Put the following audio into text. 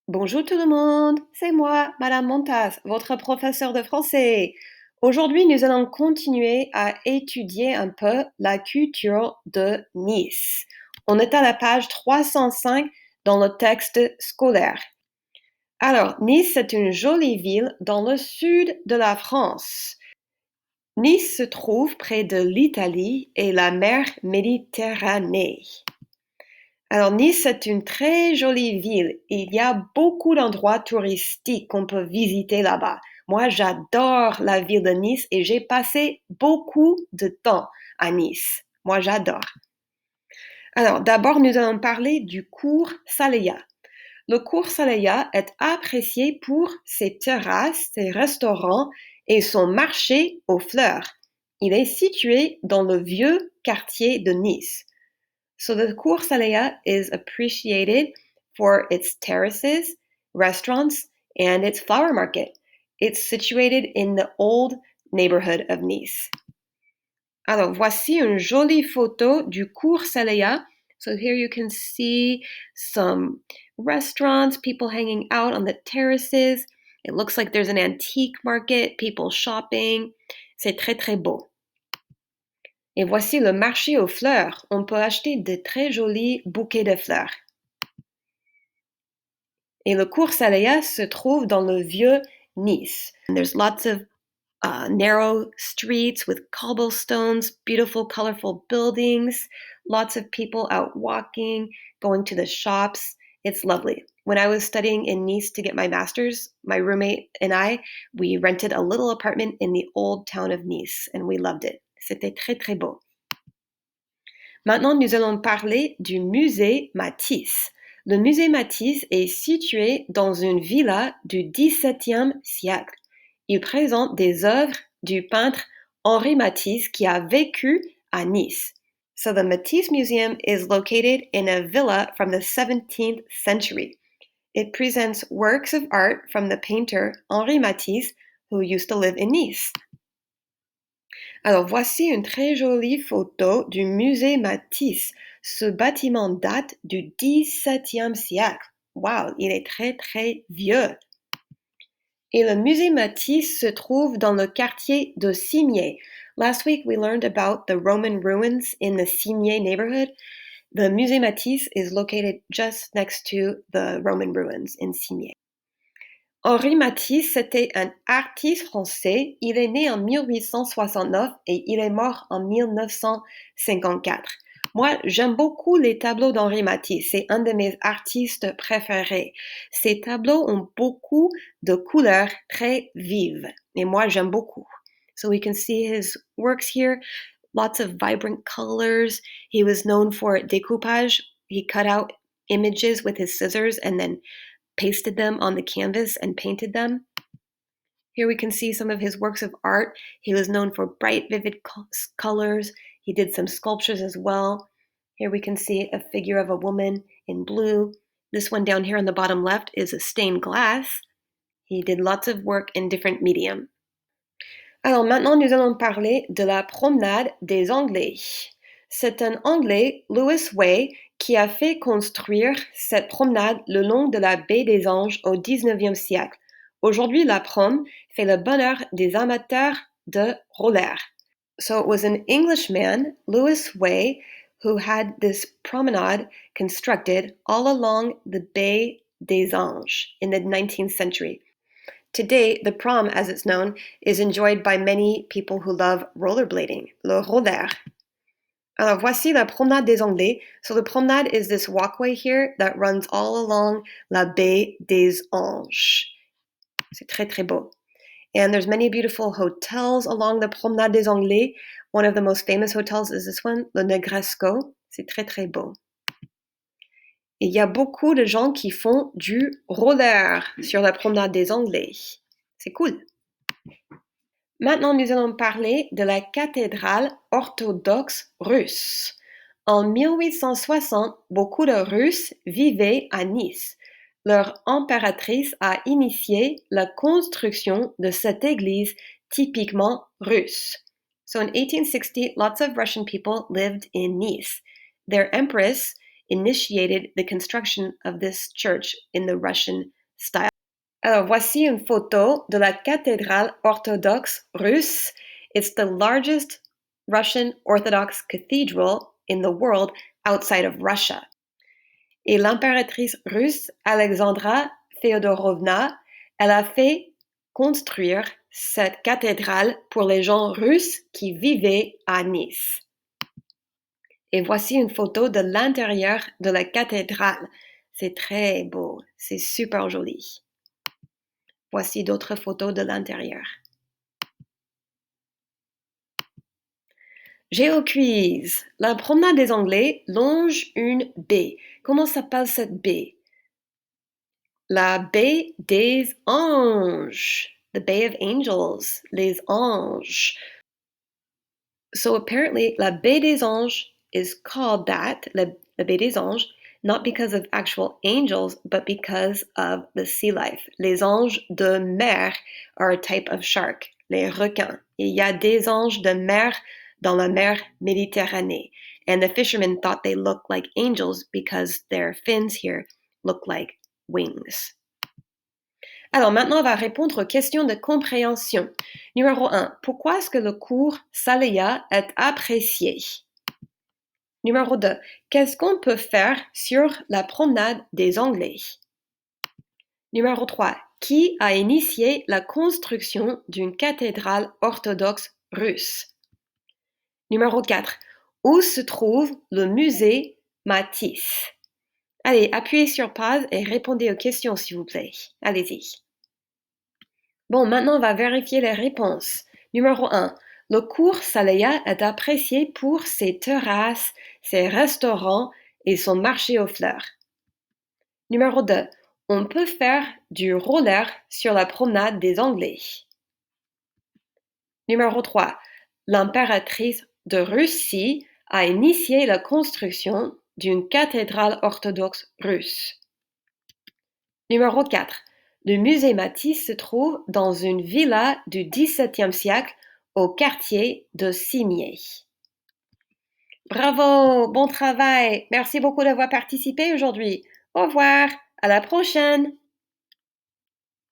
Bonjour tout le monde, c'est moi, Madame Montas, votre professeur de français. Aujourd'hui, nous allons continuer à étudier un peu la culture de Nice. On est à la page 305 dans le texte scolaire. Alors, Nice, c'est une jolie ville dans le sud de la France. Nice se trouve près de l'Italie et la mer Méditerranée. Alors, Nice, c'est une très jolie ville. Il y a beaucoup d'endroits touristiques qu'on peut visiter là-bas. Moi, j'adore la ville de Nice et j'ai passé beaucoup de temps à Nice. Moi, j'adore. Alors, d'abord, nous allons parler du cours Saléya. Le cours Saléya est apprécié pour ses terrasses, ses restaurants et son marché aux fleurs. Il est situé dans le vieux quartier de Nice. So the Cours Saléya is appreciated for its terraces, restaurants, and its flower market. It's situated in the old neighborhood of Nice. Alors, voici une jolie photo du Cours Saléya. So here you can see some restaurants, people hanging out on the terraces. It looks like there's an antique market, people shopping. C'est très, très beau. Et voici le marché aux fleurs. On peut acheter de très jolis bouquets de fleurs. Et le cours Saléya se trouve dans le vieux Nice. And there's lots of narrow streets with cobblestones, beautiful, colorful buildings, lots of people out walking, going to the shops. It's lovely. When I was studying in Nice to get my master's, my roommate and I, we rented a little apartment in the old town of Nice, and we loved it. C'était très, très beau. Maintenant, nous allons parler du musée Matisse. Le musée Matisse est situé dans une villa du XVIIe siècle. Il présente des œuvres du peintre Henri Matisse qui a vécu à Nice. So the Matisse Museum is located in a villa from the 17th century. It presents works of art from the painter Henri Matisse, who used to live in Nice. Alors voici une très jolie photo du musée Matisse. Ce bâtiment date du XVIIe siècle. Wow, il est très très vieux. Et le musée Matisse se trouve dans le quartier de Cimiez. Last week we learned about the Roman ruins in the Cimiez neighborhood. The musée Matisse is located just next to the Roman ruins in Cimiez. Henri Matisse, c'était un artiste français. Il est né en 1869 et il est mort en 1954. Moi, j'aime beaucoup les tableaux d'Henri Matisse. C'est un de mes artistes préférés. Ces tableaux ont beaucoup de couleurs très vives. Et moi, j'aime beaucoup. So we can see his works here. Lots of vibrant colors. He was known for découpage. He cut out images with his scissors and then pasted them on the canvas and painted them. Here we can see some of his works of art. He was known for bright, vivid colors. He did some sculptures as well. Here we can see a figure of a woman in blue. This one down here on the bottom left is a stained glass. He did lots of work in different medium. Alors maintenant, nous allons parler de la promenade des Anglais. C'est un Anglais, Louis Way, qui a fait construire cette promenade le long de la baie des Anges au 19e siècle. Aujourd'hui, la prom fait le bonheur des amateurs de roller. So it was an Englishman, Louis Way, who had this promenade constructed all along the baie des Anges in the 19th century. Today, the prom, as it's known, is enjoyed by many people who love rollerblading, le roller. Alors, voici la promenade des Anglais. So the promenade is this walkway here that runs all along la baie des Anges. C'est très, très beau. And there's many beautiful hotels along the promenade des Anglais. One of the most famous hotels is this one, le Negresco. C'est très, très beau. Et il y a beaucoup de gens qui font du roller sur la promenade des Anglais. C'est cool. Maintenant, nous allons parler de la cathédrale orthodoxe russe. En 1860, beaucoup de Russes vivaient à Nice. Leur impératrice a initié la construction de cette église typiquement russe. So in 1860, lots of Russian people lived in Nice. Their empress initiated the construction of this church in the Russian style. Alors, voici une photo de la cathédrale orthodoxe russe. It's the largest Russian Orthodox cathedral in the world outside of Russia. Et l'impératrice russe Alexandra Féodorovna, elle a fait construire cette cathédrale pour les gens russes qui vivaient à Nice. Et voici une photo de l'intérieur de la cathédrale. C'est très beau, c'est super joli. Voici d'autres photos de l'intérieur. GeoQuiz. La promenade des Anglais longe une baie. Comment s'appelle cette baie? La baie des Anges. The Bay of Angels. Les Anges. So apparently, la baie des Anges is called that, la baie des Anges, not because of actual angels, but because of the sea life. Les anges de mer are a type of shark, les requins. Il y a des anges de mer dans la mer Méditerranée. And the fishermen thought they looked like angels because their fins here look like wings. Alors maintenant, on va répondre aux questions de compréhension. Numéro 1. Pourquoi est-ce que le cours Saleya est apprécié? Numéro 2. Qu'est-ce qu'on peut faire sur la promenade des Anglais? Numéro 3. Qui a initié la construction d'une cathédrale orthodoxe russe? Numéro 4. Où se trouve le musée Matisse? Allez, appuyez sur pause et répondez aux questions, s'il vous plaît. Allez-y. Bon, maintenant, on va vérifier les réponses. Numéro 1. Le cours Saleya est apprécié pour ses terrasses, ses restaurants et son marché aux fleurs. Numéro 2. On peut faire du roller sur la promenade des Anglais. Numéro 3. L'impératrice de Russie a initié la construction d'une cathédrale orthodoxe russe. Numéro 4. Le musée Matisse se trouve dans une villa du XVIIe siècle au quartier de Cimiez. Bravo, bon travail. Merci beaucoup d'avoir participé aujourd'hui. Au revoir, à la prochaine.